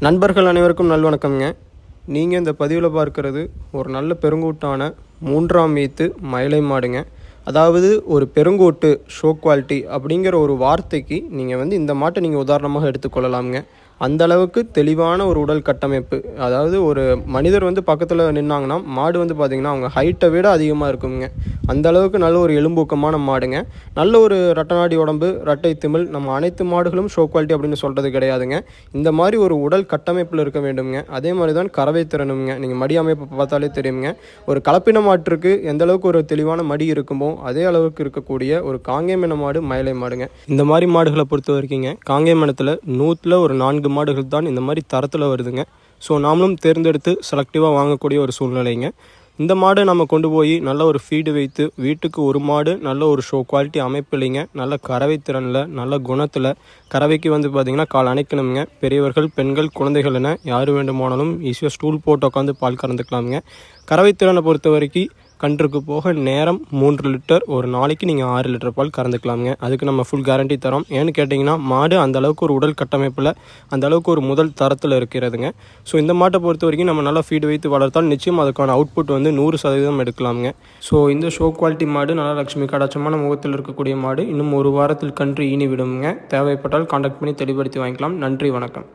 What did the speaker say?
நண்பர்கள் அனைவருக்கும் நல்வணக்கம்ங்க. நீங்கள் இந்த பதிவில் பார்க்குறது ஒரு நல்ல பெருங்கூட்டான 3ஆம் ஈத்து மயிலை மாடுங்க. அதாவது ஒரு பெருங்கூட்டு ஷோ குவாலிட்டி அப்படிங்கிற ஒரு வார்த்தைக்கு நீங்கள் இந்த மாட்டை நீங்கள் உதாரணமாக எடுத்துக்கொள்ளலாமுங்க. அந்த அளவுக்கு தெளிவான ஒரு உடல் கட்டமைப்பு. அதாவது ஒரு மனிதர் பக்கத்தில் நின்னாங்கன்னா மாடு பார்த்திங்கன்னா அவங்க ஹைட்டை விட அதிகமாக இருக்குங்க. அந்த அளவுக்கு நல்ல ஒரு எலும்பூக்கமான மாடுங்க. நல்ல ஒரு ரட்டநாடி உடம்பு, ரட்டை திமிழ். நம்ம அனைத்து மாடுகளும் ஷோ குவாலிட்டி அப்படின்னு சொல்கிறது கிடையாதுங்க. இந்த மாதிரி ஒரு உடல் கட்டமைப்பில் இருக்க வேண்டுங்க. அதே மாதிரி தான் கறவை திறனுங்க. நீங்கள் மடி அமைப்பு பார்த்தாலே தெரியுங்க. ஒரு கலப்பின மாட்டிற்கு எந்த அளவுக்கு ஒரு தெளிவான மடி இருக்குமோ அதே அளவுக்கு இருக்கக்கூடிய ஒரு காங்கேயமன மாடு மயிலை மாடுங்க. இந்த மாதிரி மாடுகளை பொறுத்த வரைக்குங்க காங்கேயமனத்தில் 100ல் ஒரு 4 மாடுகள் தான் இந்த மாதிரி தரத்தில் வருதுங்க. ஸோ நாமளும் தேர்ந்தெடுத்து செலக்டிவாக வாங்கக்கூடிய ஒரு சூழ்நிலைங்க. இந்த மாடை நம்ம கொண்டு போய் நல்ல ஒரு ஃபீடு வைத்து வீட்டுக்கு ஒரு மாடு நல்ல ஒரு ஷோ குவாலிட்டி அமைப்பில்லைங்க. நல்ல கறவை திறனில் நல்ல குணத்தில் கறவைக்கு பார்த்திங்கன்னா கால் அணைக்கணுங்க. பெரியவர்கள், பெண்கள், குழந்தைகள் என யார் வேண்டுமானாலும் ஈஸியாக ஸ்டூல் போட்டு உட்காந்து பால் கறந்துக்கலாமுங்க. கறவை திறனை பொறுத்த வரைக்கும் கன்றுக்கு போக நேரம் 3 லிட்டர், ஒரு நாளைக்கு நீங்கள் 6 லிட்டர் பால் கறந்துக்கலாமுங்க. அதுக்கு நம்ம ஃபுல் கேரண்டி தரோம். ஏன்னு கேட்டிங்கன்னா மாடு அந்த அளவுக்கு ஒரு உடல் கட்டமைப்பில் அந்த அளவுக்கு ஒரு முதல் தரத்தில் இருக்கிறதுங்க. ஸோ இந்த மாட்டை பொறுத்த வரைக்கும் நம்ம நல்லா ஃபீடு வைத்து வளர்த்தால் நிச்சயம் அதுக்கான அவுட்புட் 100% எடுக்கலாமுங்க. ஸோ இந்த ஷோ குவாலிட்டி மாடு நல்லா லட்சுமி கடாட்சமான முகத்தில் இருக்கக்கூடிய மாடு. இன்னும் ஒரு வாரத்தில் கன்று ஈனி விடுமுங்க. தேவைப்பட்டால் கான்டாக்ட் பண்ணி தெளிவுபடுத்தி வாங்கிக்கலாம். நன்றி, வணக்கம்.